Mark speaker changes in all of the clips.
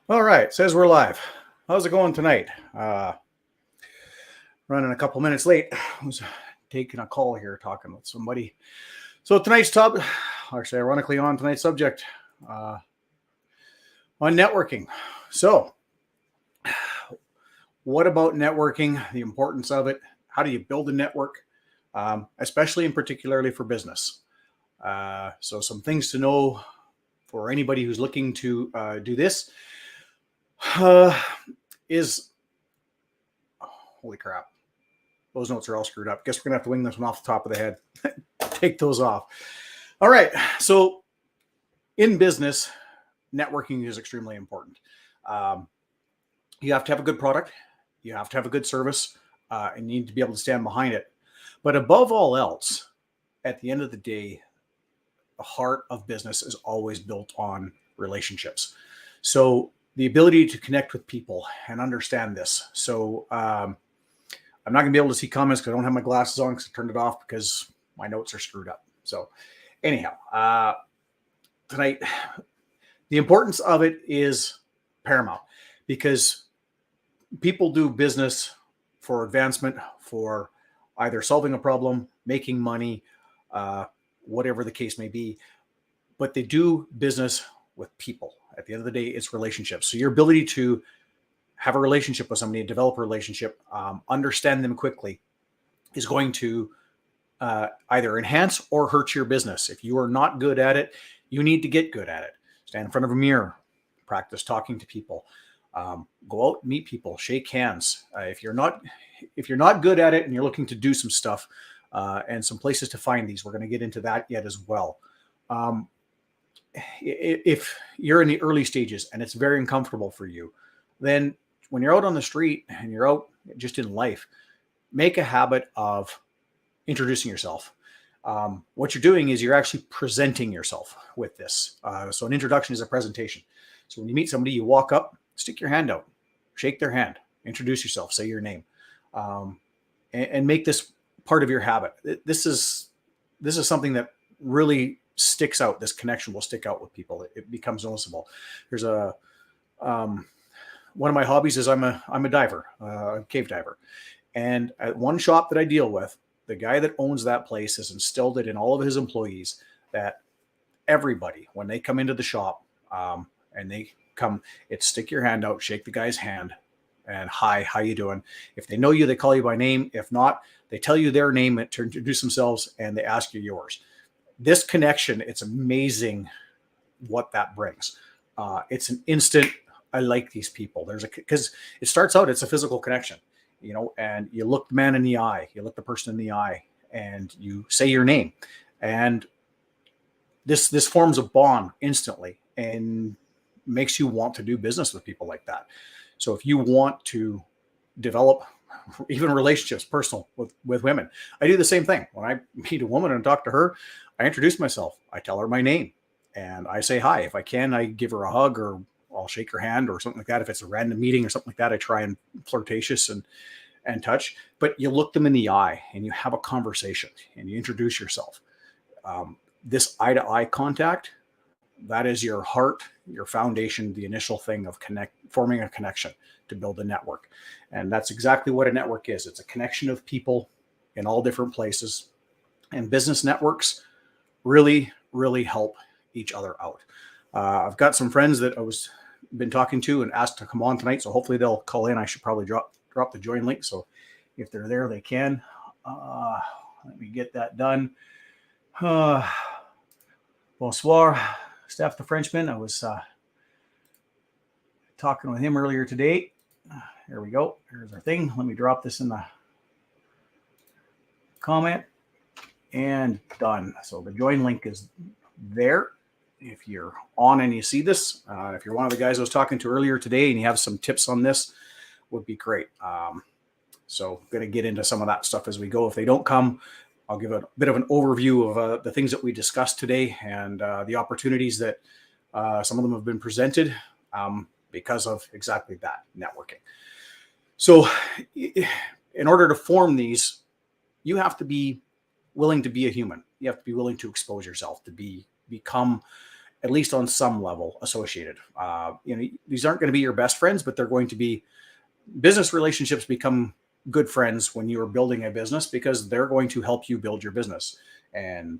Speaker 1: All right, says we're live. How's it going tonight? Running a couple minutes late. I was taking a call here, talking with somebody. So tonight's topic, actually, ironically, on tonight's subject, uh, on networking. So, what about networking? The importance of it? How do you build a network, especially and particularly for business? So, some things to know for anybody who's looking to do this uh, is holy crap. Those notes are all screwed up. Guess we're gonna have to wing this one off the top of the head. Take those off. All right. So in business, networking is extremely important. Um, you have to have a good product. You have to have a good service, and you need to be able to stand behind it. But above all else, at the end of the day, the heart of business is always built on relationships. So the ability to connect with people and understand this. So I'm not going to be able to see comments because I don't have my glasses on because I turned it off because my notes are screwed up. So anyhow, tonight, the importance of it is paramount because people do business for advancement, for either solving a problem, making money, whatever the case may be. But they do business with people. At the end of the day, it's relationships. So your ability to have a relationship with somebody, develop a relationship, understand them quickly is going to either enhance or hurt your business. If you are not good at it, you need to get good at it. Stand in front of a mirror, practice talking to people, go out, meet people, shake hands. If you're not good at it and you're looking to do some stuff and some places to find these, we're going to get into that yet as well. If you're in the early stages and it's very uncomfortable for you, then when you're out on the street and you're out just in life, make a habit of introducing yourself. What you're doing is you're actually presenting yourself with this. So an introduction is a presentation. So when you meet somebody, you walk up, stick your hand out, shake their hand, introduce yourself, say your name, and make this part of your habit. This is something that really sticks out. This connection will stick out with people. It becomes noticeable. There's a one of my hobbies is I'm a diver, a cave diver. And at one shop that I deal with, the guy that owns that place has instilled it in all of his employees that everybody, when they come into the shop and they come, it's stick your hand out, shake the guy's hand, and hi, how you doing? If they know you, they call you by name. If not, they tell you their name to introduce themselves and they ask you yours. This connection, it's amazing what that brings. It's an instant I like these people. Because it starts out, it's a physical connection, and you look the man in the eye, you look the person in the eye, and you say your name, and this forms a bond instantly and makes you want to do business with people like that. So if you want to develop even relationships, personal with women, I do the same thing. When I meet a woman and talk to her, I introduce myself, I tell her my name, and I say hi. If I can, I give her a hug or I'll shake her hand or something like that. If it's a random meeting or something like that, I try and flirtatious and touch. But you look them in the eye and you have a conversation and you introduce yourself. This eye to eye contact, that is your heart, your foundation, the initial thing of forming a connection to build a network. And that's exactly what a network is. It's a connection of people in all different places. And business networks really, really help each other out. I've got some friends that been talking to and asked to come on tonight, so hopefully they'll call in. I should probably drop the join link, so if they're there, they can. Let me get that done. Bonsoir, Steph the Frenchman. I was talking with him earlier today. Here we go. Here's our thing. Let me drop this in the comment. And done. So the join link is there. If you're on and you see this, if you're one of the guys I was talking to earlier today and you have some tips on this, would be great. So I'm going to get into some of that stuff as we go. If they don't come, I'll give a bit of an overview of the things that we discussed today and the opportunities that some of them have been presented because of exactly that, networking. So in order to form these, you have to be willing to be a human. You have to be willing to expose yourself, to become at least on some level associated. These aren't going to be your best friends, but they're going to be business relationships. Become good friends when you are building a business because they're going to help you build your business, and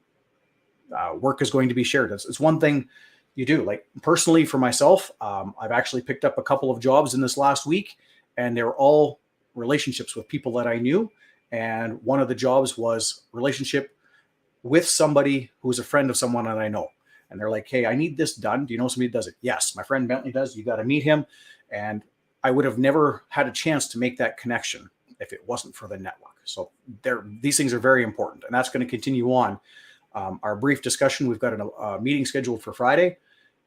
Speaker 1: work is going to be shared. It's one thing you do. Like personally for myself, I've actually picked up a couple of jobs in this last week, and they were all relationships with people that I knew. And one of the jobs was relationship with somebody who's a friend of someone that I know. And they're like, hey, I need this done. Do you know somebody that does it? Yes, my friend Bentley does. You got to meet him. And I would have never had a chance to make that connection if it wasn't for the network. So these things are very important, and that's going to continue on. Our brief discussion, we've got a meeting scheduled for Friday.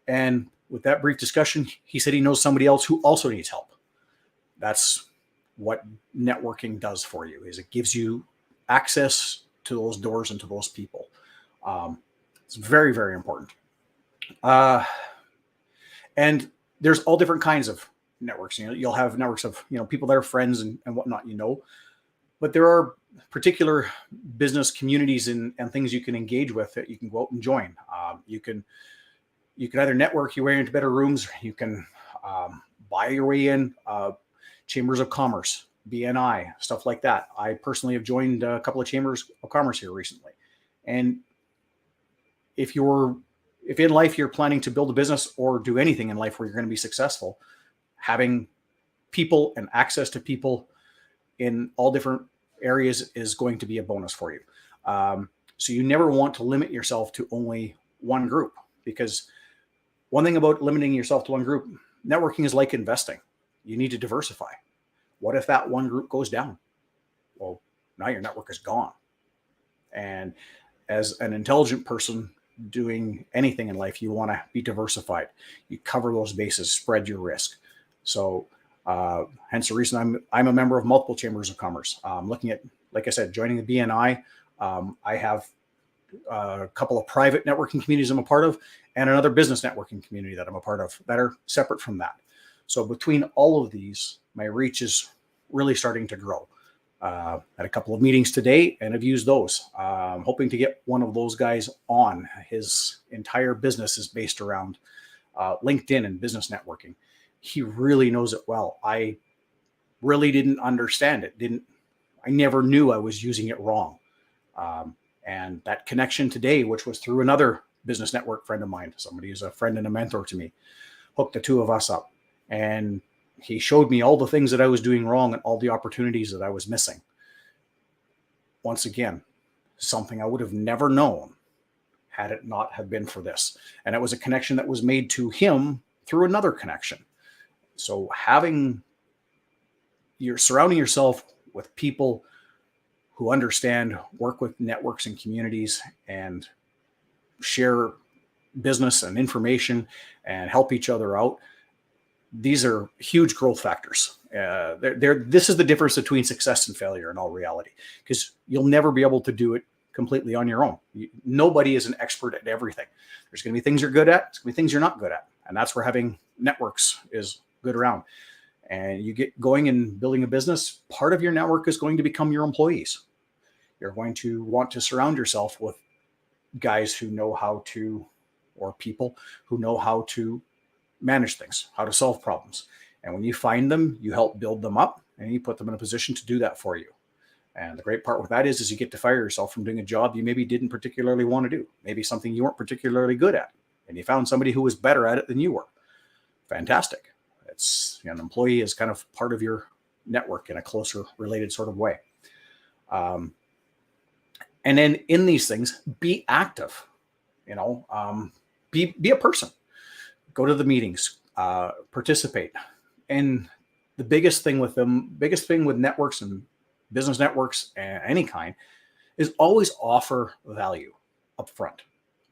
Speaker 1: And with that brief discussion, he said he knows somebody else who also needs help. That's what networking does for you, is it gives you access to those doors and to those people. It's very, very important. And there's all different kinds of networks. You'll have networks of, people that are friends and whatnot, but there are particular business communities and things you can engage with that you can go out and join. You can either network your way into better rooms, you can buy your way in, chambers of commerce, BNI, stuff like that. I personally have joined a couple of chambers of commerce here recently. And if in life you're planning to build a business or do anything in life where you're going to be successful, having people and access to people in all different areas is going to be a bonus for you. So you never want to limit yourself to only one group, because one thing about limiting yourself to one group, networking is like investing. You need to diversify. What if that one group goes down? Well, now your network is gone. And as an intelligent person doing anything in life, you want to be diversified. You cover those bases, spread your risk. So hence the reason I'm a member of multiple chambers of commerce. Looking at, like I said, joining the BNI. I have a couple of private networking communities I'm a part of, and another business networking community that I'm a part of that are separate from that. So between all of these, my reach is really starting to grow. Had a couple of meetings today and have used those. I'm hoping to get one of those guys on. His entire business is based around LinkedIn and business networking. He really knows it well. I really didn't understand it. I never knew I was using it wrong. And that connection today, which was through another business network friend of mine, somebody who's a friend and a mentor to me, hooked the two of us up. And he showed me all the things that I was doing wrong and all the opportunities that I was missing. Once again, something I would have never known had it not have been for this. And it was a connection that was made to him through another connection. So you're surrounding yourself with people who understand, work with networks and communities, and share business and information and help each other out. These are huge growth factors. This is the difference between success and failure in all reality, because you'll never be able to do it completely on your own. Nobody is an expert at everything. There's going to be things you're good at. There's going to be things you're not good at. And that's where having networks is good around. And you get going and building a business, part of your network is going to become your employees. You're going to want to surround yourself with guys who know how to, or people who know how to manage things, how to solve problems. And when you find them, you help build them up and you put them in a position to do that for you. And the great part with that is you get to fire yourself from doing a job you maybe didn't particularly want to do, maybe something you weren't particularly good at, and you found somebody who was better at it than you were. Fantastic. It's, an employee is kind of part of your network in a closer related sort of way. And then in these things, be active, be a person, go to the meetings, participate. And the biggest thing with networks and business networks and any kind is always offer value up front.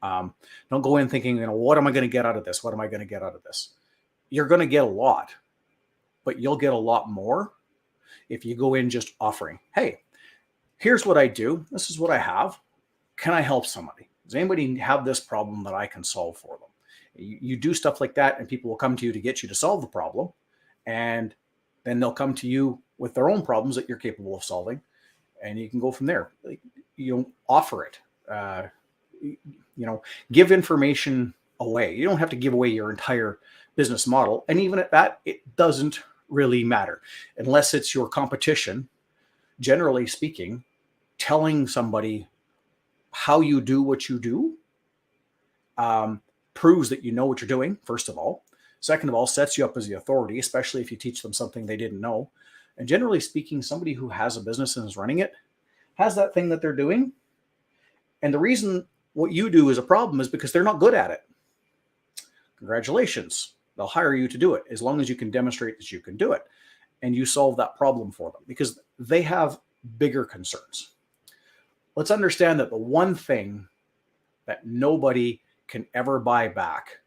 Speaker 1: Don't go in thinking, what am I going to get out of this? What am I going to get out of this? You're going to get a lot, but you'll get a lot more if you go in just offering, hey, here's what I do. This is what I have. Can I help somebody? Does anybody have this problem that I can solve for them? You do stuff like that, and people will come to you to get you to solve the problem. And then they'll come to you with their own problems that you're capable of solving. And you can go from there. You don't offer it. Give information away. You don't have to give away your entire business model. And even at that, it doesn't really matter unless it's your competition. Generally speaking, telling somebody how you do what you do proves that you know what you're doing, first of all. Second of all, sets you up as the authority, especially if you teach them something they didn't know. And generally speaking, somebody who has a business and is running it has that thing that they're doing. And the reason what you do is a problem is because they're not good at it. Congratulations. They'll hire you to do it as long as you can demonstrate that you can do it and you solve that problem for them because they have bigger concerns. Let's understand that the one thing that nobody can ever buy back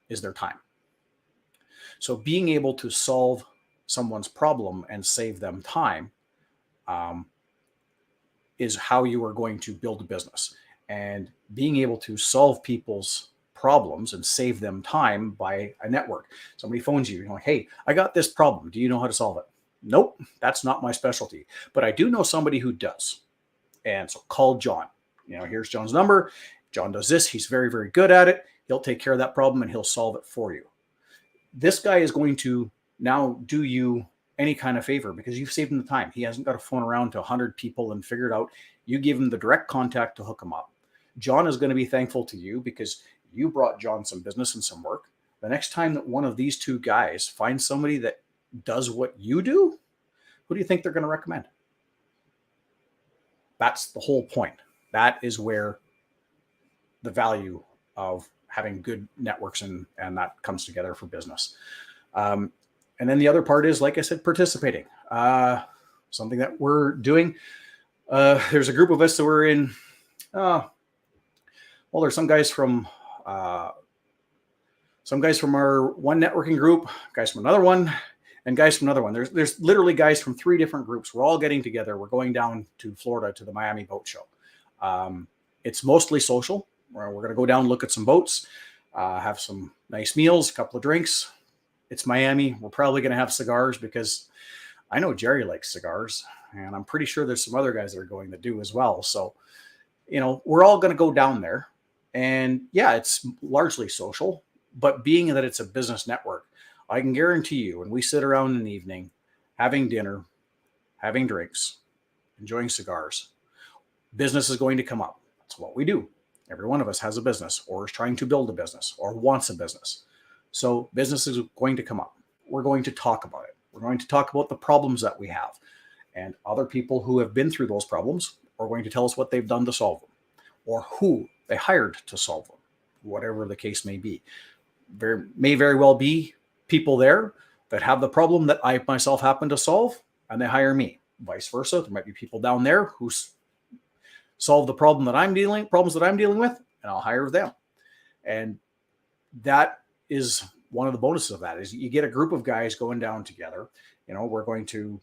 Speaker 1: is their time. So being able to solve someone's problem and save them time is how you are going to build a business. And being able to solve people's problems and save them time by a network. Somebody phones you, you're like, hey, I got this problem. Do you know how to solve it? Nope, that's not my specialty. But I do know somebody who does. And so call John. Here's John's number. John does this. He's very, very good at it. He'll take care of that problem and he'll solve it for you. This guy is going to now do you any kind of favor because you've saved him the time. He hasn't got to phone around to 100 people and figure it out. You give him the direct contact to hook him up. John is going to be thankful to you because you brought John some business and some work. The next time that one of these two guys finds somebody that does what you do, who do you think they're going to recommend? That's the whole point. That is where the value of having good networks and that comes together for business. And then the other part is, like I said, participating. Something that we're doing. There's a group of us that we're in. There's some guys from our one networking group, guys from another one, and guys from another one. There's literally guys from 3 different groups. We're all getting together. We're going down to Florida to the Miami Boat Show. It's mostly social. We're going to go down, look at some boats, have some nice meals, a couple of drinks. It's Miami. We're probably going to have cigars because I know Jerry likes cigars, and I'm pretty sure there's some other guys that are going to do as well. So, we're all going to go down there. And yeah, it's largely social, but being that it's a business network, I can guarantee you when we sit around in the evening, having dinner, having drinks, enjoying cigars, business is going to come up. That's what we do. Every one of us has a business or is trying to build a business or wants a business. So business is going to come up. We're going to talk about it. We're going to talk about the problems that we have. And other people who have been through those problems are going to tell us what they've done to solve them or who they hired to solve them, whatever the case may be. There may very well be people there that have the problem that I myself happen to solve, and they hire me. Vice versa, there might be people down there who solve the problems that I'm dealing with, and I'll hire them. And that is one of the bonuses of that is you get a group of guys going down together. We're going to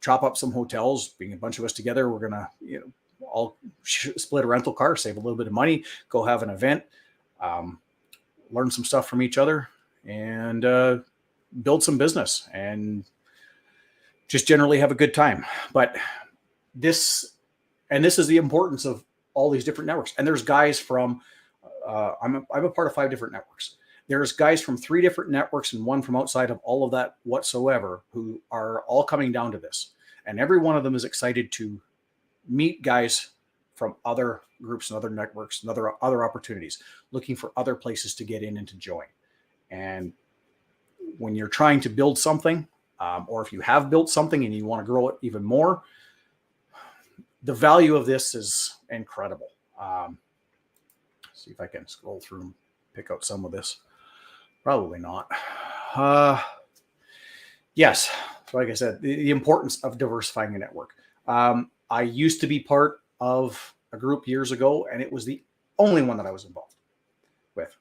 Speaker 1: chop up some hotels, being a bunch of us together. We're going to, all split a rental car, save a little bit of money, go have an event, learn some stuff from each other, and build some business and just generally have a good time. But this is the importance of all these different networks. And there's guys from, I'm a part of 5 different networks. There's guys from 3 different networks and one from outside of all of that whatsoever who are all coming down to this. And every one of them is excited to meet guys from other groups and other networks and other opportunities, looking for other places to get in and to join. And when you're trying to build something, or if you have built something and you want to grow it even more, the value of this is incredible. See if I can scroll through and pick out some of this. Probably not. Yes, so like I said, the importance of diversifying a network. I used to be part of a group years ago, and it was the only one that I was involved with.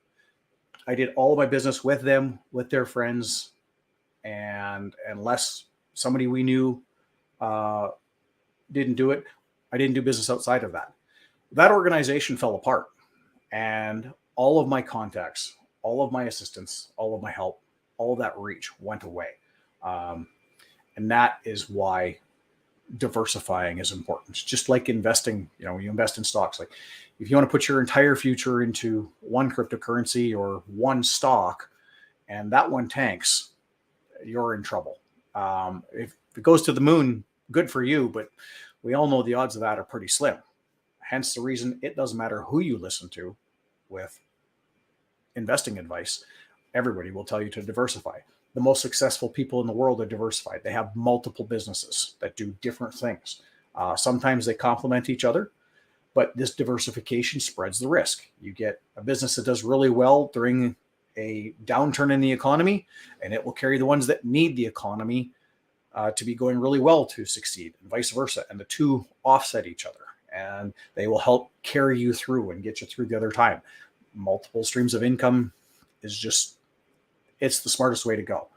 Speaker 1: I did all of my business with them, with their friends, and unless somebody we knew didn't do it, I didn't do business outside of that. That organization fell apart, and all of my contacts, all of my assistance, all of my help, all of that reach went away. And that is why diversifying is important. Just like investing, you invest in stocks. Like if you want to put your entire future into one cryptocurrency or one stock and that one tanks, you're in trouble. If it goes to the moon, good for you, but we all know the odds of that are pretty slim. Hence the reason it doesn't matter who you listen to with investing advice. Everybody will tell you to diversify. The most successful people in the world are diversified. They have multiple businesses that do different things. Sometimes they complement each other, but this diversification spreads the risk. You get a business that does really well during a downturn in the economy, and it will carry the ones that need the economy to be going really well to succeed, and vice versa. And the two offset each other, and they will help carry you through and get you through the other time. Multiple streams of income is just, it's the smartest way to go.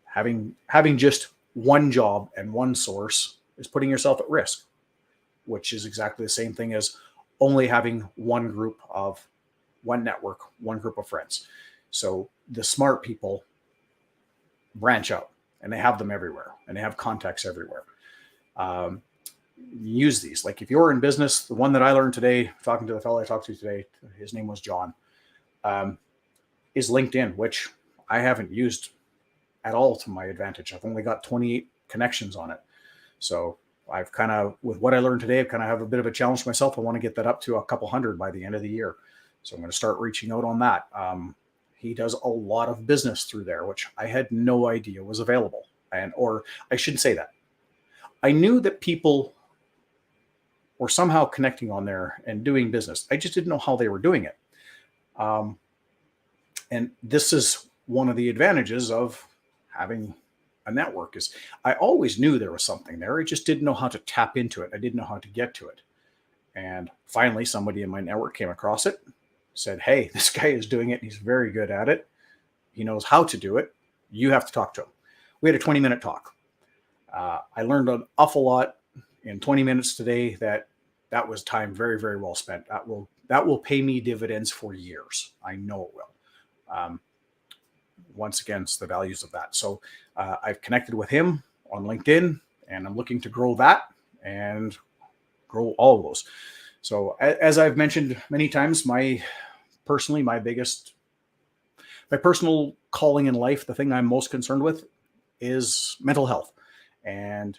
Speaker 1: Having just one job and one source is putting yourself at risk, which is exactly the same thing as only having one network, one group of friends. So the smart people branch out, and they have them everywhere, and they have contacts everywhere. Use these. Like if you're in business, the one that I learned today, talking to the fellow I talked to today, his name was John, is LinkedIn, which I haven't used at all to my advantage. I've only got 28 connections on it. So I've kind of, with what I learned today, I kind of have a bit of a challenge for myself. I want to get that up to a couple hundred by the end of the year. So I'm going to start reaching out on that. He does a lot of business through there, which I had no idea was available. Or I shouldn't say that. I knew that people were somehow connecting on there and doing business. I just didn't know how they were doing it. And this is one of the advantages of having a network, is I always knew there was something there. I just didn't know how to tap into it. I didn't know how to get to it. And finally, somebody in my network came across it, said, hey, this guy is doing it. He's very good at it. He knows how to do it. You have to talk to him. We had a 20-minute talk. I learned an awful lot in 20 minutes today. That was time very, very well spent. That will pay me dividends for years. I know it will. Once again, it's the values of that. So I've connected with him on LinkedIn, and I'm looking to grow that and grow all of those. So as I've mentioned many times, my personal calling in life, the thing I'm most concerned with is mental health, and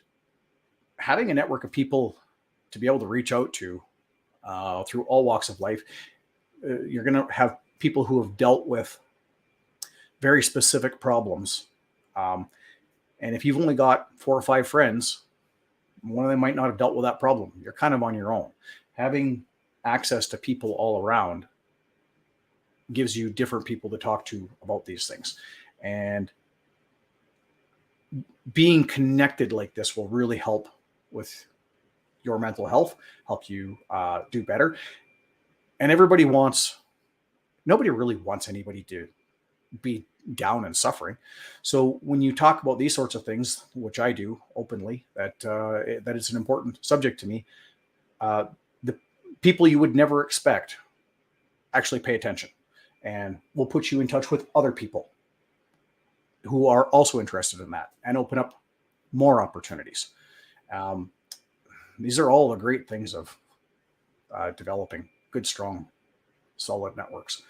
Speaker 1: having a network of people to be able to reach out to through all walks of life. You're going to have people who have dealt with very specific problems. And if you've only got 4 or 5 friends, one of them might not have dealt with that problem. You're kind of on your own. Having access to people all around gives you different people to talk to about these things. And being connected like this will really help with your mental health, help you do better. And nobody really wants anybody to be down and suffering. So when you talk about these sorts of things, which I do openly, that it's an important subject to me, the people you would never expect actually pay attention, and will put you in touch with other people who are also interested in that, and open up more opportunities. These are all the great things of developing good, strong, solid networks.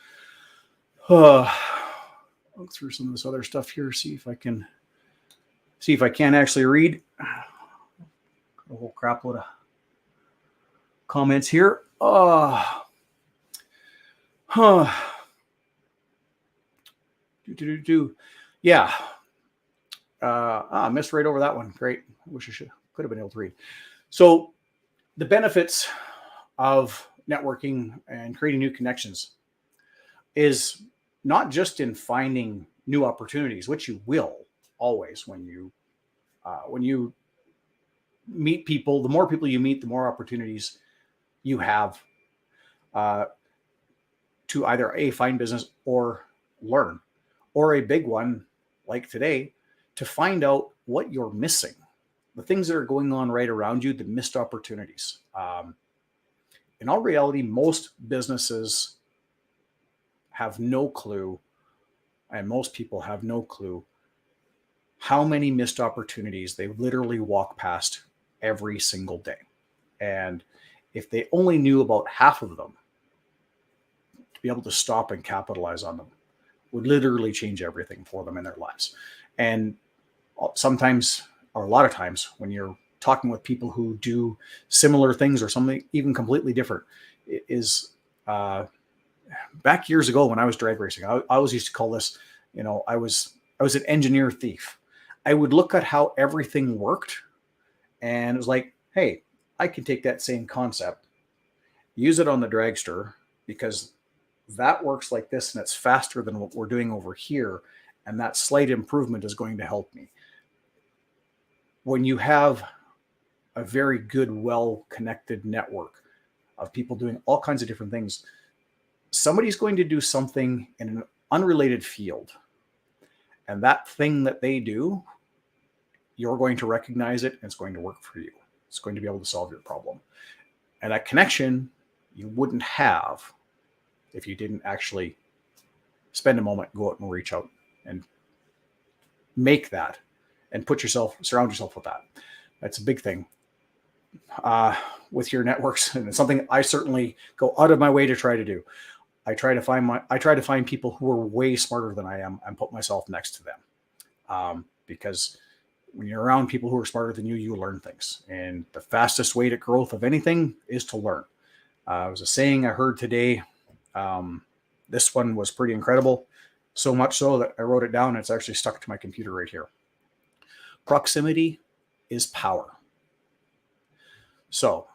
Speaker 1: Look through some of this other stuff here, see if I can actually read a whole crap load of comments here. Yeah. Missed right over that one. Great. I wish I could have been able to read. So the benefits of networking and creating new connections is not just in finding new opportunities, which you will always when you meet people. The more people you meet, the more opportunities you have to either find business or learn, or a big one like today, to find out what you're missing, the things that are going on right around you, the missed opportunities. In all reality, most businesses have no clue, and most people have no clue how many missed opportunities they literally walk past every single day. And if they only knew about half of them, to be able to stop and capitalize on them would literally change everything for them in their lives. And sometimes, or a lot of times, when you're talking with people who do similar things or something even completely different, it is back years ago when I was drag racing, I always used to call this, I was an engineer thief. I would look at how everything worked, and it was like, hey, I can take that same concept, use it on the dragster, because that works like this and it's faster than what we're doing over here. And that slight improvement is going to help me. When you have a very good, well-connected network of people doing all kinds of different things, somebody's going to do something in an unrelated field. And that thing that they do, you're going to recognize it and it's going to work for you. It's going to be able to solve your problem. And that connection you wouldn't have if you didn't actually spend a moment, go out and reach out and make that and surround yourself with that. That's a big thing with your networks. And it's something I certainly go out of my way to try to do. I try to find people who are way smarter than I am and put myself next to them. Because when you're around people who are smarter than you, you learn things. And the fastest way to growth of anything is to learn. It was a saying I heard today. This one was pretty incredible. So much so that I wrote it down. And it's actually stuck to my computer right here. Proximity is power. So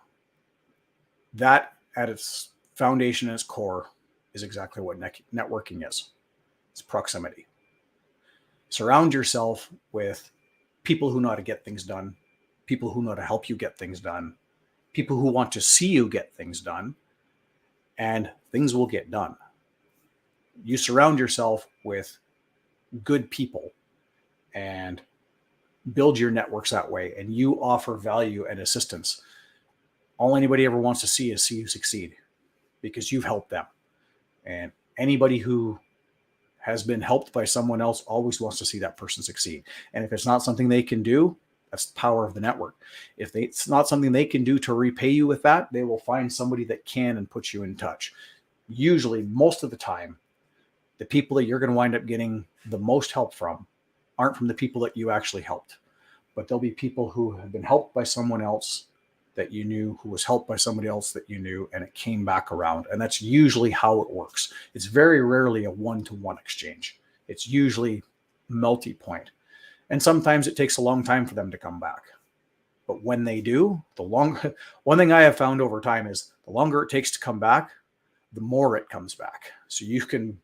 Speaker 1: that at its foundation and its core is exactly what networking is. It's proximity. Surround yourself with people who know how to get things done, people who know how to help you get things done, people who want to see you get things done, and things will get done. You surround yourself with good people and build your networks that way, and you offer value and assistance. All anybody ever wants to see is see you succeed because you've helped them. And anybody who has been helped by someone else always wants to see that person succeed. And if it's not something they can do, that's the power of the network. If it's not something they can do to repay you with that, they will find somebody that can and put you in touch. Usually, most of the time, the people that you're going to wind up getting the most help from aren't from the people that you actually helped, but there'll be people who have been helped by someone else that you knew, who was helped by somebody else that you knew, and it came back around. And that's usually how it works. It's very rarely a one-to-one exchange. It's usually multi-point. And sometimes it takes a long time for them to come back. But when they do, one thing I have found over time is the longer it takes to come back, the more it comes back. So you can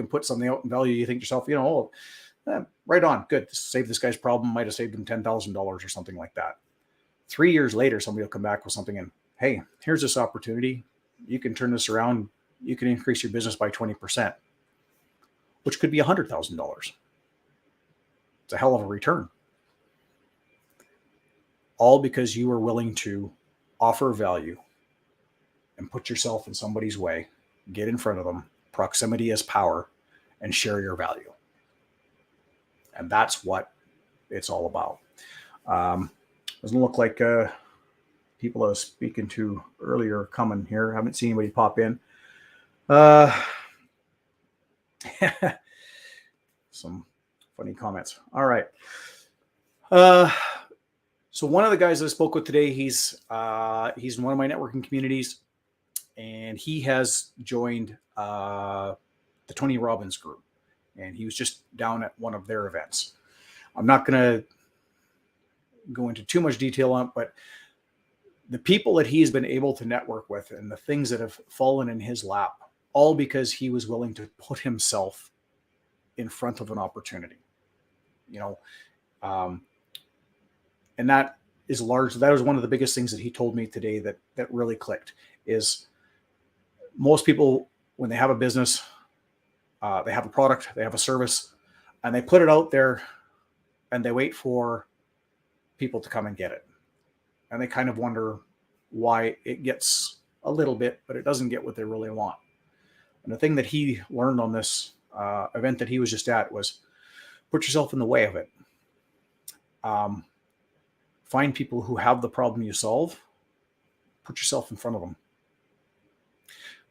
Speaker 1: put something out in value. You think to yourself, right on, good. Save this guy's problem. Might have saved him $10,000 or something like that. 3 years later, somebody will come back with something and, hey, here's this opportunity. You can turn this around. You can increase your business by 20%, which could be $100,000. It's a hell of a return. All because you were willing to offer value and put yourself in somebody's way, get in front of them. Proximity is power, and share your value. And that's what it's all about. Doesn't look like people I was speaking to earlier coming here. Haven't seen anybody pop in. Some funny comments. All right. So one of the guys that I spoke with today, he's in one of my networking communities, and he has joined the Tony Robbins group, and he was just down at one of their events. I'm not going to go into too much detail on it, but the people that he's been able to network with and the things that have fallen in his lap, all because he was willing to put himself in front of an opportunity, and that is large. That was one of the biggest things that he told me today that really clicked is most people, when they have a business, they have a product, they have a service, and they put it out there and they wait for people to come and get it. And they kind of wonder why it gets a little bit, but it doesn't get what they really want. And the thing that he learned on this event that he was just at was put yourself in the way of it. Find people who have the problem you solve, put yourself in front of them.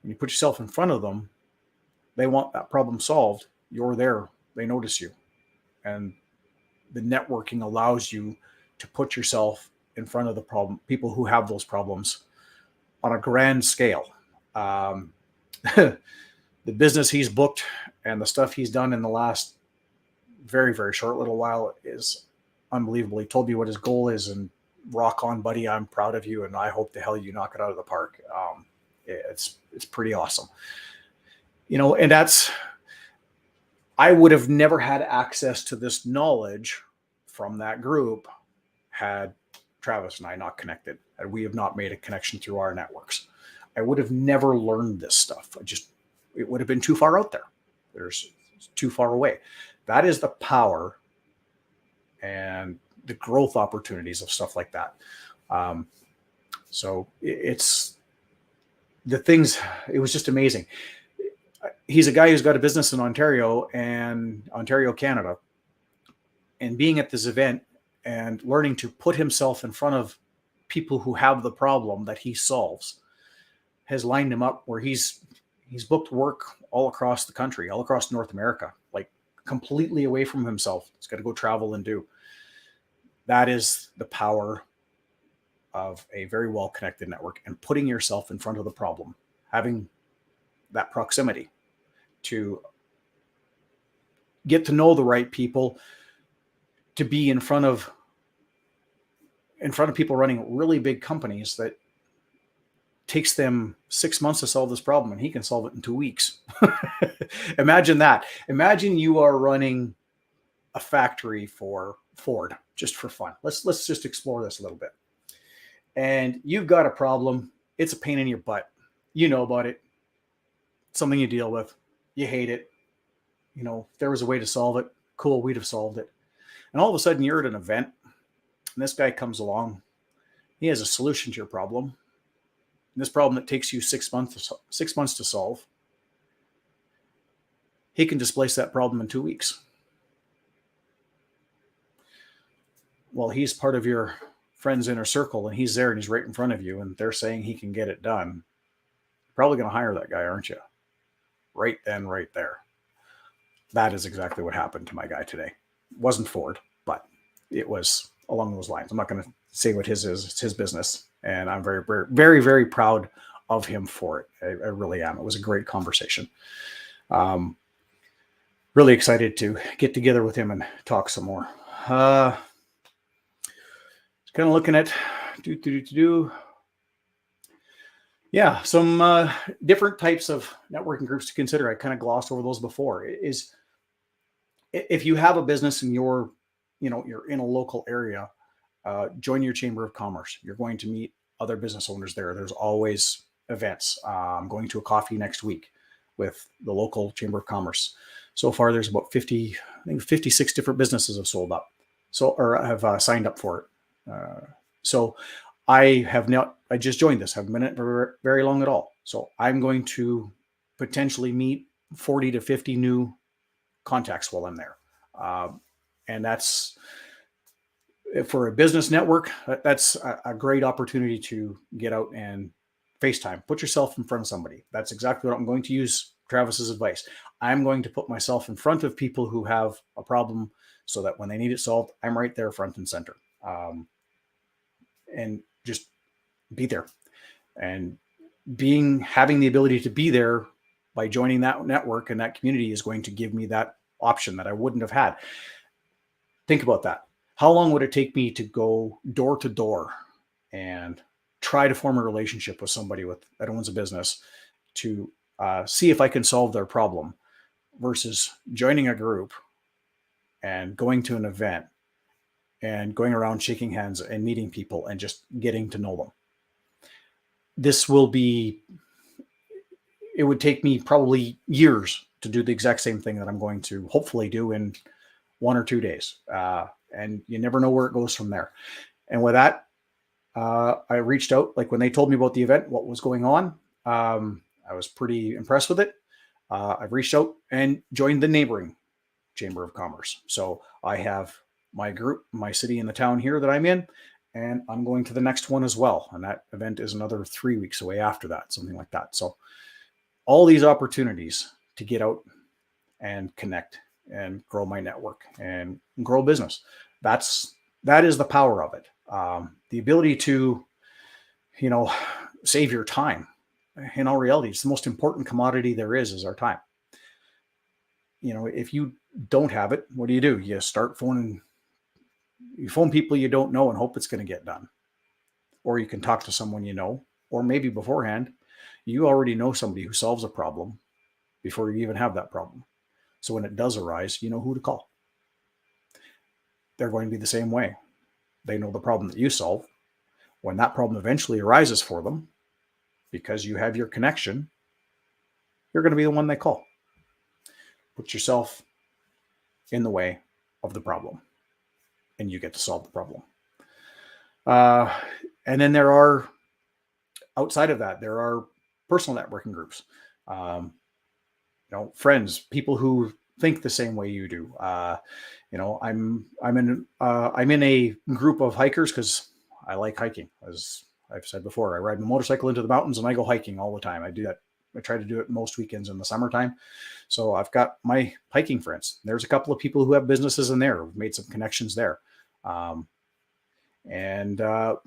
Speaker 1: When you put yourself in front of them, they want that problem solved. You're there. They notice you. And the networking allows you to put yourself in front of the problem, people who have those problems on a grand scale. The business he's booked and the stuff he's done in the last very, very short little while is unbelievable. He told me what his goal is, and rock on, buddy. I'm proud of you, and I hope the hell you knock it out of the park. It's pretty awesome. And I would have never had access to this knowledge from that group had Travis and I not connected, and we have not made a connection through our networks. I would have never learned this stuff. It would have been too far out there. It's too far away. That is the power and the growth opportunities of stuff like that. So it's the things, it was just amazing. He's a guy who's got a business in Ontario, Canada, and being at this event and learning to put himself in front of people who have the problem that he solves has lined him up where he's booked work all across the country, all across North America, like completely away from himself. He's got to go travel and do. That is the power of a very well-connected network, and putting yourself in front of the problem, having that proximity to get to know the right people, to be in front of people running really big companies that takes them 6 months to solve this problem, and he can solve it in 2 weeks. Imagine that. Imagine you are running a factory for Ford just for fun. Let's just explore this a little bit. And you've got a problem. It's a pain in your butt. You know about it. Something you deal with. You hate it. If there was a way to solve it, cool, we'd have solved it. And all of a sudden you're at an event, and this guy comes along. He has a solution to your problem. And this problem that takes you 6 months to solve, he can displace that problem in 2 weeks. Well, he's part of your friend's inner circle, and he's there and he's right in front of you, and they're saying he can get it done. You're probably going to hire that guy, aren't you? Right then, right there. That is exactly what happened to my guy today. It wasn't Ford, but it was along those lines. I'm not going to say what his is. It's his business. And I'm very, very, very, very proud of him for it. I really am. It was a great conversation. Really excited to get together with him and talk some more. Kind of looking at Yeah, some different types of networking groups to consider. I kind of glossed over those before. Is if you have a business and you're in a local area, join your Chamber of Commerce. You're going to meet other business owners there. There's always events. I'm going to a coffee next week with the local Chamber of Commerce. So far, there's about 56 different businesses have sold up, or have signed up for it. So I just joined this. I haven't been in it for very long at all. So I'm going to potentially meet 40 to 50 new contacts while I'm there. And that's, for a business network, that's a great opportunity to get out and FaceTime. Put yourself in front of somebody. That's exactly what I'm going to use Travis's advice. I'm going to put myself in front of people who have a problem so that when they need it solved, I'm right there front and center. And just be there. And having the ability to be there by joining that network and that community is going to give me that option that I wouldn't have had. Think about that. How long would it take me to go door to door and try to form a relationship with somebody that owns a business to see if I can solve their problem, versus joining a group and going to an event and going around shaking hands and meeting people and just getting to know them? It would take me probably years to do the exact same thing that I'm going to hopefully do in 1 or 2 days. And you never know where it goes from there. And with that, I reached out, like when they told me about the event, what was going on. I was pretty impressed with it. I've reached out and joined the neighboring Chamber of Commerce. So I have my group, my city and the town here that I'm in, and I'm going to the next one as well. And that event is another 3 weeks away after that, something like that. So all these opportunities to get out and connect and grow my network and grow business. That is the power of it. The ability to, save your time. In all reality, it's the most important commodity there is our time. If you don't have it, what do? You start phoning. You phone people you don't know and hope it's going to get done. Or you can talk to someone you know, or maybe beforehand, you already know somebody who solves a problem before you even have that problem. So when it does arise, you know who to call. They're going to be the same way. They know the problem that you solve. When that problem eventually arises for them, because you have your connection, you're going to be the one they call. Put yourself in the way of the problem, and you get to solve the problem. And then outside of that, there are personal networking groups. Friends, people who think the same way you do. I'm in a group of hikers because I like hiking. As I've said before, I ride my motorcycle into the mountains and I go hiking all the time. I do that. I try to do it most weekends in the summertime. So I've got my hiking friends. There's a couple of people who have businesses in there. We've made some connections there. And like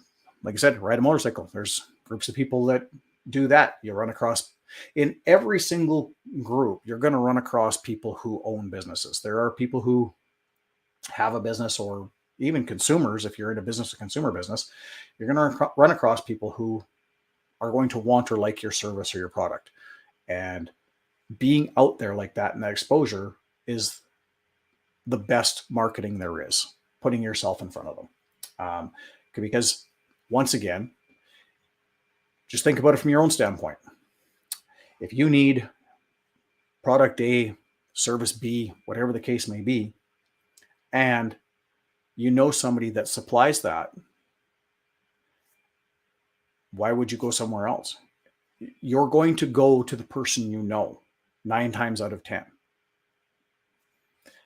Speaker 1: I said, ride a motorcycle. There's groups of people that do that. You run across, in every single group, you're going to run across people who own businesses. There are people who have a business, or even consumers. If you're in a business, a consumer business, you're going to run across people who are going to want or like your service or your product. And being out there like that and that exposure is the best marketing there is, putting yourself in front of them. Because once again, just think about it from your own standpoint. If you need product A, service B, whatever the case may be, and you know somebody that supplies that, why would you go somewhere else? You're going to go to the person you know 9 times out of 10.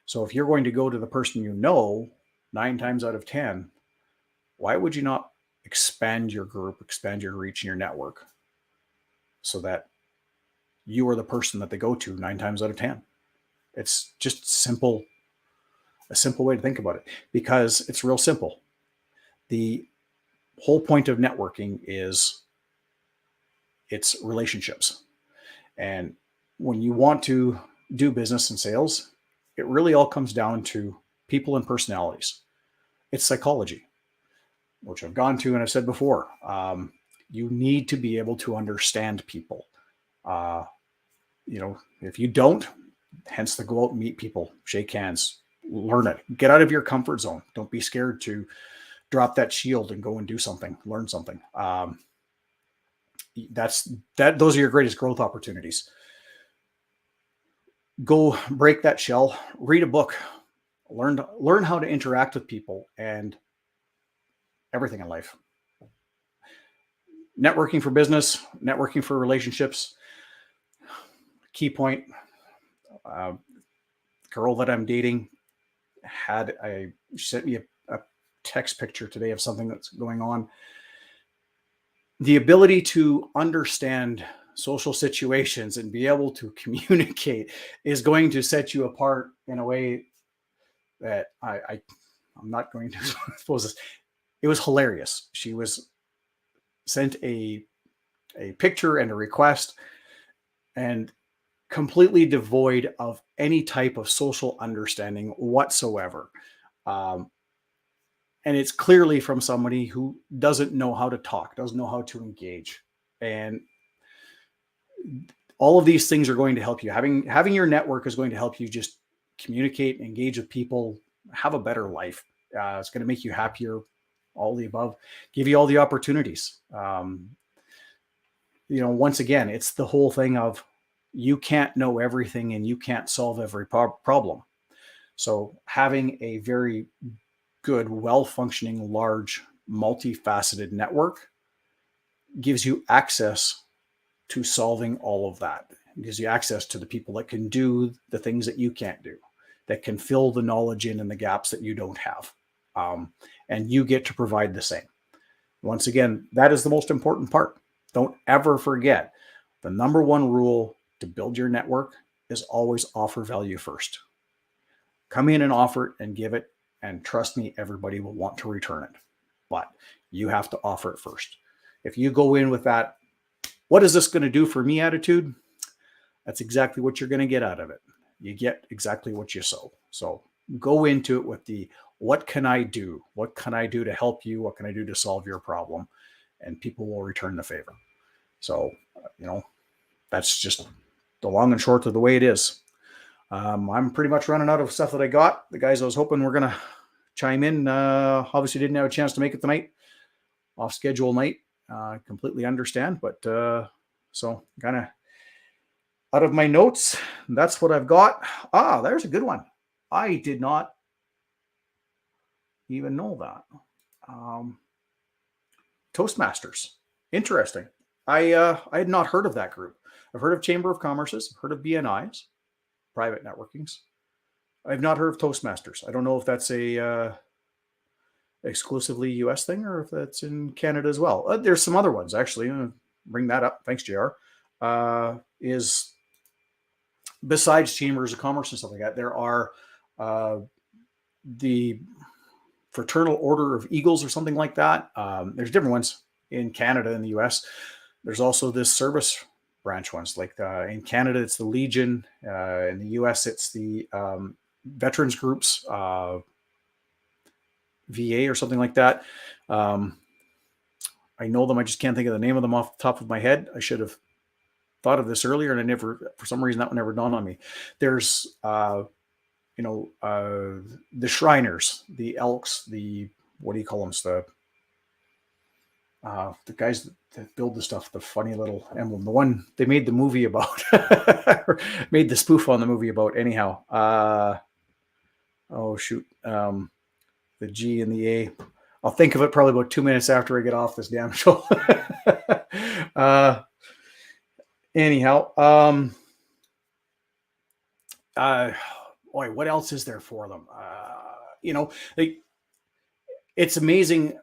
Speaker 1: So if you're going to go to the person you know 9 times out of 10, why would you not expand your group, expand your reach and your network so that you are the person that they go to 9 times out of 10? It's just a simple way to think about it, because it's real simple. The whole point of networking is it's relationships. And when you want to do business and sales, it really all comes down to people and personalities. It's psychology, which I've gone to and I've said before. You need to be able to understand people. If you don't, hence the go out and meet people, shake hands, learn it, get out of your comfort zone. Don't be scared to drop that shield and go and do something, learn something. Those are your greatest growth opportunities. Go break that shell, read a book, learn how to interact with people and everything in life. Networking for business, networking for relationships. Key point, girl that I'm dating sent me a text picture today of something that's going on. The ability to understand social situations and be able to communicate is going to set you apart in a way that I'm not going to expose this. It was hilarious. She was sent a picture and a request, and completely devoid of any type of social understanding whatsoever. And it's clearly from somebody who doesn't know how to talk, doesn't know how to engage. And all of these things are going to help you. Having your network is going to help you just communicate, engage with people, have a better life. It's going to make you happier, all the above, give you all the opportunities. Once again, it's the whole thing of you can't know everything and you can't solve every problem. So having a very good, well-functioning, large, multifaceted network gives you access to solving all of that. It gives you access to the people that can do the things that you can't do, that can fill the knowledge in and the gaps that you don't have. and you get to provide the same. Once again, that is the most important part. Don't ever forget the number one rule to build your network is always offer value first. Come in and offer it and give it, and trust me, everybody will want to return it. But you have to offer it first. If you go in with that, what is this going to do for me attitude? That's exactly what you're going to get out of it. You get exactly what you sow. So go into it with the, what can I do? What can I do to help you? What can I do to solve your problem? And people will return the favor. So, that's just the long and short of the way it is. I'm pretty much running out of stuff that I got. The guys I was hoping were going to chime in obviously didn't have a chance to make it tonight. Off schedule night. Completely understand. But so kind of out of my notes, that's what I've got. There's a good one. I did not even know that. Toastmasters. Interesting. I had not heard of that group. I've heard of Chamber of Commerce's, I've heard of BNIs, private networkings. I've not heard of Toastmasters. I don't know if that's a exclusively US thing or if that's in Canada as well. There's some other ones, actually. I'm going to bring that up. Thanks, JR. Is besides Chambers of Commerce and stuff like that, there are the Fraternal Order of Eagles or something like that. There's different ones in Canada and the US. There's also this service branch ones. Like in Canada, it's the Legion. In the US, it's the veterans groups, VA or something like that. I know them. I just can't think of the name of them off the top of my head. I should have thought of this earlier, and I never, for some reason, that one never dawned on me. There's, the Shriners, the Elks, the, what do you call them? The guys that build the stuff, the funny little emblem, the one they made the movie about, made the spoof on the movie about. Anyhow, the G and the A. I'll think of it probably about 2 minutes after I get off this damn show. Anyhow, boy, what else is there for them? It's amazing.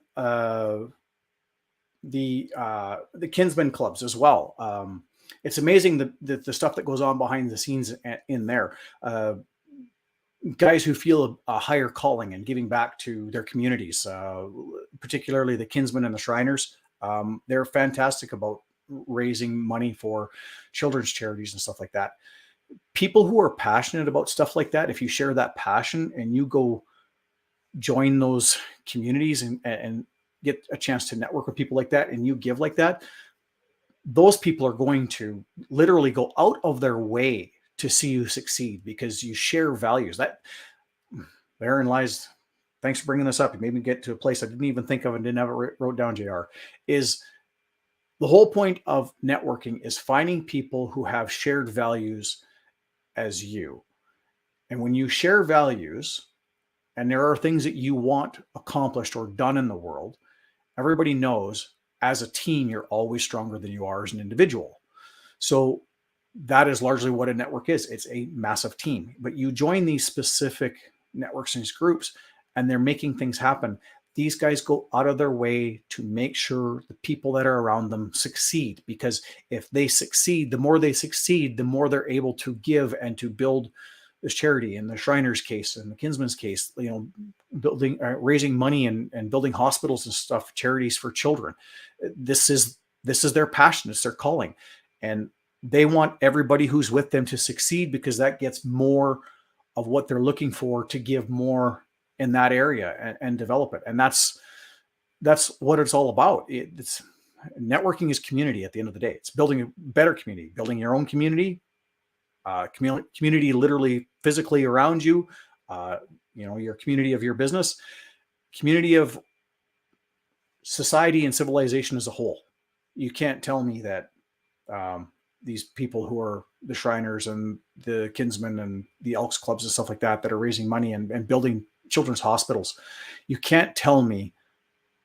Speaker 1: The Kinsman clubs as well. It's amazing the stuff that goes on behind the scenes in there. Guys who feel a higher calling and giving back to their communities, particularly the Kinsmen and the Shriners. They're fantastic about raising money for children's charities and stuff like that. People who are passionate about stuff like that, if you share that passion and you go join those communities and get a chance to network with people like that, and you give like that, those people are going to literally go out of their way to see you succeed because you share values. That therein lies. Thanks for bringing this up. You made me get to a place I didn't even think of and didn't have it wrote down, JR. Is the whole point of networking is finding people who have shared values as you. And when you share values and there are things that you want accomplished or done in the world, everybody knows as a team, you're always stronger than you are as an individual. So that is largely what a network is. It's a massive team, but you join these specific networks and these groups and they're making things happen. These guys go out of their way to make sure the people that are around them succeed, because if they succeed, the more they're able to give and to build this charity. In the Shriners case and the Kinsman's case, building, raising money and building hospitals and stuff, charities for children. This is their passion. It's their calling. And they want everybody who's with them to succeed because that gets more of what they're looking for to give more in that area and develop it. And that's what it's all about. It's networking is community at the end of the day. It's building a better community, building your own community, community literally physically around you, your community of your business, community of society and civilization as a whole. You can't tell me that these people who are the Shriners and the Kinsmen and the Elks clubs and stuff like that are raising money and building children's hospitals, you can't tell me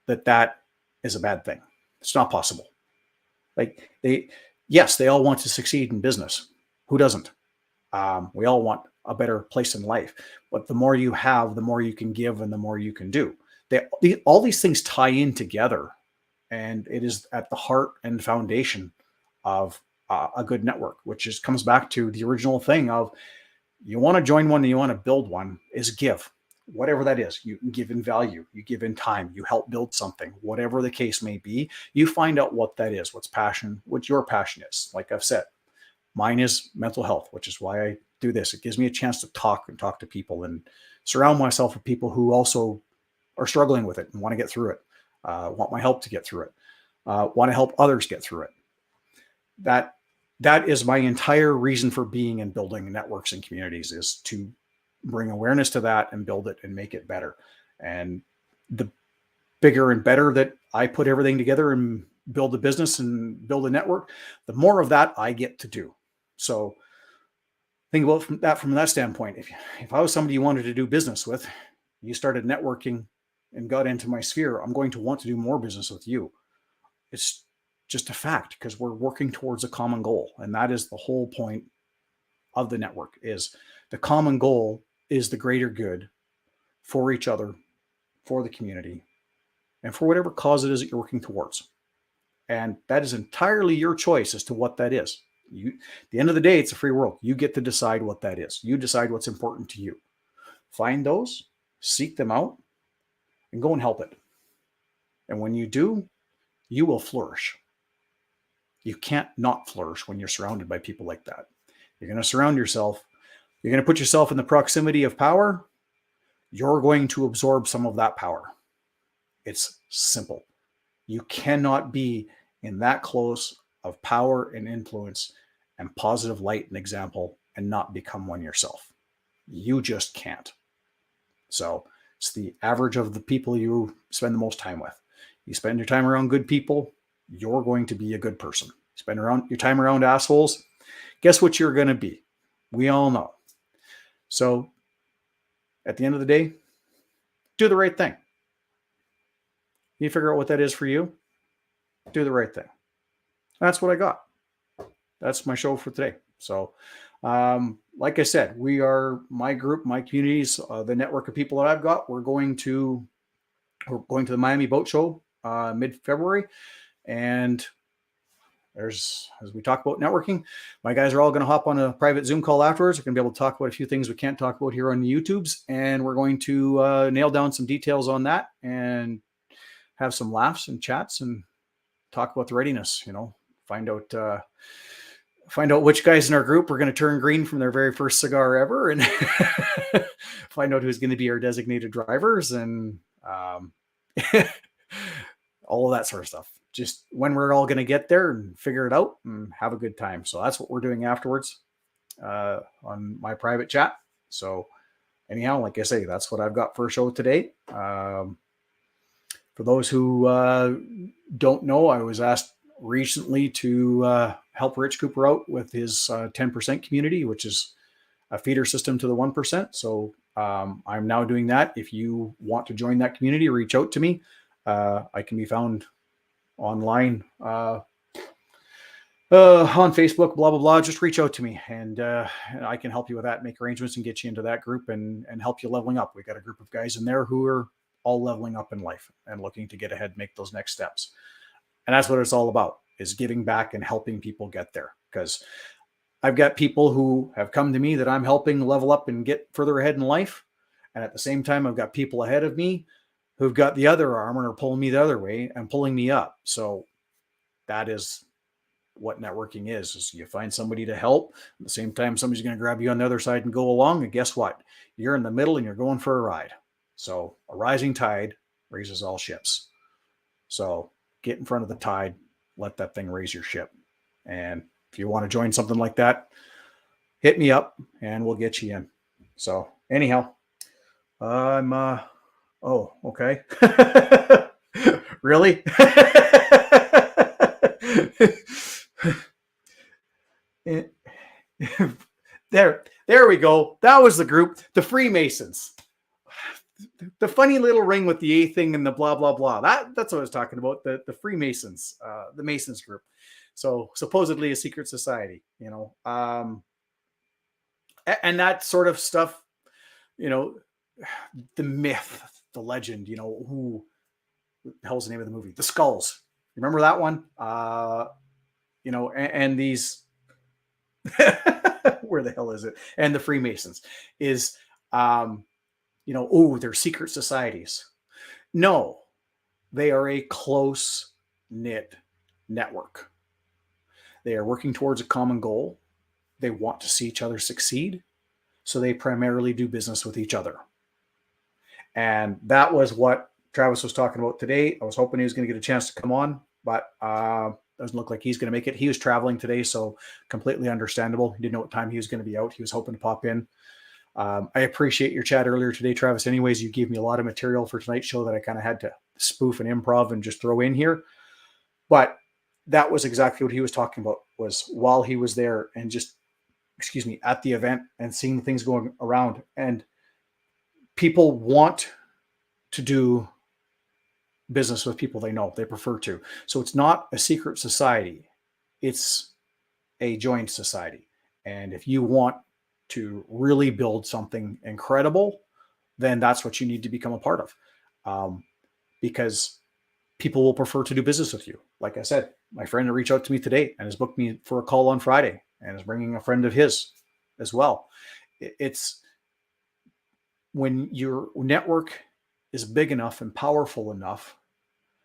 Speaker 1: that is a bad thing. It's not possible. They all want to succeed in business. Who doesn't? We all want a better place in life. But the more you have, the more you can give and the more you can do. All these things tie in together, and it is at the heart and foundation of a good network, which just comes back to the original thing of you want to join one and you want to build one is give. Whatever that is, you give in value, you give in time, you help build something, whatever the case may be, you find out what that is, what your passion is. Like I've said, mine is mental health, which is why I do this. It gives me a chance to talk to people and surround myself with people who also are struggling with it and want to get through it, want my help to get through it, want to help others get through it. That is my entire reason for being and building networks and communities, is to bring awareness to that and build it and make it better. And the bigger and better that I put everything together and build a business and build a network, the more of that I get to do. So think about from that standpoint. If I was somebody you wanted to do business with, you started networking and got into my sphere, I'm going to want to do more business with you. It's just a fact, because we're working towards a common goal. And that is the whole point of the network. Is the common goal is the greater good for each other, for the community, and for whatever cause it is that you're working towards. And that is entirely your choice as to what that is. At the end of the day, it's a free world. You get to decide what that is. You decide what's important to you. Find those, seek them out, and go and help it. And when you do, you will flourish. You can't not flourish when you're surrounded by people like that. You're going to surround yourself. You're going to put yourself in the proximity of power. You're going to absorb some of that power. It's simple. You cannot be in that close of power and influence and positive light and example and not become one yourself. You just can't. So it's the average of the people you spend the most time with. You spend your time around good people, you're going to be a good person. Spend your time around assholes, guess what you're going to be? We all know. So at the end of the day, do the right thing. You figure out what that is for you, do the right thing. That's what I got. That's my show for today. So, like I said, we are my group, my communities, the network of people that I've got. We're going to the Miami Boat Show mid-February, and as we talk about networking, my guys are all going to hop on a private Zoom call afterwards. We're going to be able to talk about a few things we can't talk about here on the YouTubes, and we're going to nail down some details on that and have some laughs and chats and talk about the readiness. Find out which guys in our group are going to turn green from their very first cigar ever, and find out who's going to be our designated drivers, and all of that sort of stuff. Just when we're all going to get there and figure it out and have a good time. So that's what we're doing afterwards on my private chat. So anyhow, like I say, that's what I've got for a show today. For those who don't know, I was asked recently to help Rich Cooper out with his 10% community, which is a feeder system to the 1%. So I'm now doing that. If you want to join that community, reach out to me. I can be found online on Facebook, blah, blah, blah. Just reach out to me, and I can help you with that, make arrangements and get you into that group and help you leveling up. We got a group of guys in there who are all leveling up in life and looking to get ahead, make those next steps. And that's what it's all about, is giving back and helping people get there. Because I've got people who have come to me that I'm helping level up and get further ahead in life. And at the same time, I've got people ahead of me who've got the other arm and are pulling me the other way and pulling me up. So that is what networking is you find somebody to help. At the same time, somebody's going to grab you on the other side and go along. And guess what? You're in the middle and you're going for a ride. So a rising tide raises all ships. So get in front of the tide, let that thing raise your ship. And if you want to join something like that, hit me up and we'll get you in. So anyhow, I'm oh, okay. Really? There we go. That was the group, the Freemasons. The funny little ring with the A thing and the blah, blah, blah. That's what I was talking about. The Freemasons, the Masons group. So supposedly a secret society, And that sort of stuff, you know, the myth, the legend, who the hell's the name of the movie? The Skulls. Remember that one? And these, where the hell is it? And the Freemasons is, they're secret societies. No, they are a close knit network. They are working towards a common goal. They want to see each other succeed. So they primarily do business with each other. And that was what Travis was talking about today. I was hoping he was going to get a chance to come on, but doesn't look like he's going to make it. He was traveling today, so completely understandable. He didn't know what time he was going to be out. He was hoping to pop in. I appreciate your chat earlier today, Travis. Anyways, you gave me a lot of material for tonight's show that I kind of had to spoof and improv and just throw in here. But that was exactly what he was talking about, was while he was there and just, at the event and seeing things going around. And people want to do business with people they know, they prefer to. So it's not a secret society. It's a joint society. And if you want to really build something incredible, then that's what you need to become a part of. Because people will prefer to do business with you. Like I said, my friend reached out to me today and has booked me for a call on Friday and is bringing a friend of his as well. It's when your network is big enough and powerful enough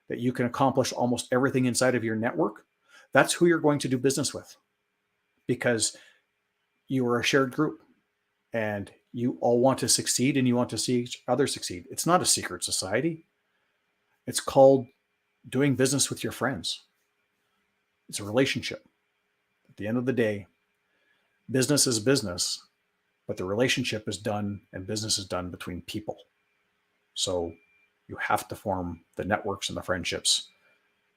Speaker 1: that you can accomplish almost everything inside of your network, that's who you're going to do business with, because you are a shared group and you all want to succeed and you want to see each other succeed. It's not a secret society. It's called doing business with your friends. It's a relationship. At the end of the day, business is business, but the relationship is done and business is done between people. So you have to form the networks and the friendships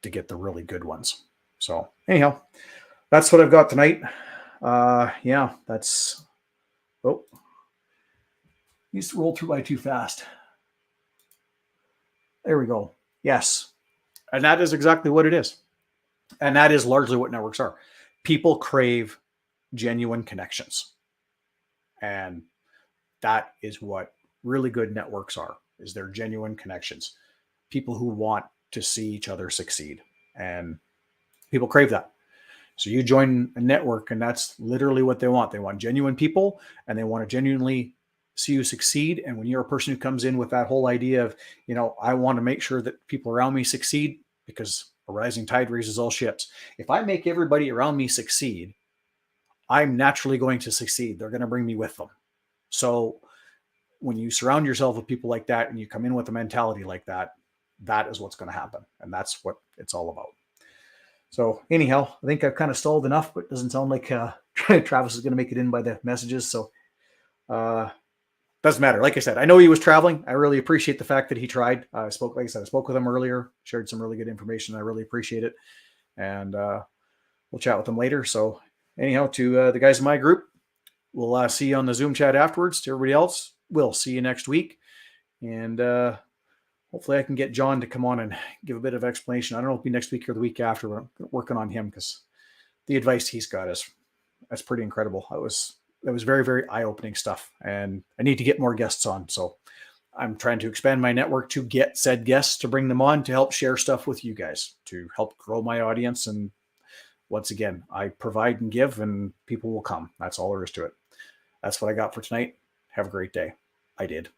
Speaker 1: to get the really good ones. So anyhow, that's what I've got tonight. These rolled through by too fast. There we go. Yes. And that is exactly what it is. And that is largely what networks are. People crave genuine connections. And that is what really good networks are, is they're genuine connections. People who want to see each other succeed. And people crave that. So you join a network and that's literally what they want. They want genuine people and they want to genuinely see you succeed. And when you're a person who comes in with that whole idea of, I want to make sure that people around me succeed, because a rising tide raises all ships. If I make everybody around me succeed, I'm naturally going to succeed. They're going to bring me with them. So when you surround yourself with people like that and you come in with a mentality like that, that is what's going to happen. And that's what it's all about. So anyhow, I think I've kind of stalled enough, but it doesn't sound like Travis is going to make it in by the messages. So doesn't matter. Like I said, I know he was traveling. I really appreciate the fact that he tried. I spoke with him earlier, shared some really good information. I really appreciate it. And we'll chat with him later. So anyhow, to the guys in my group, we'll see you on the Zoom chat afterwards. To everybody else, we'll see you next week. And hopefully I can get John to come on and give a bit of explanation. I don't know if it'll be next week or the week after. We're working on him because the advice he's got that's pretty incredible. That was very, very eye-opening stuff. And I need to get more guests on. So I'm trying to expand my network to get said guests, to bring them on, to help share stuff with you guys, to help grow my audience. And once again, I provide and give and people will come. That's all there is to it. That's what I got for tonight. Have a great day. I did.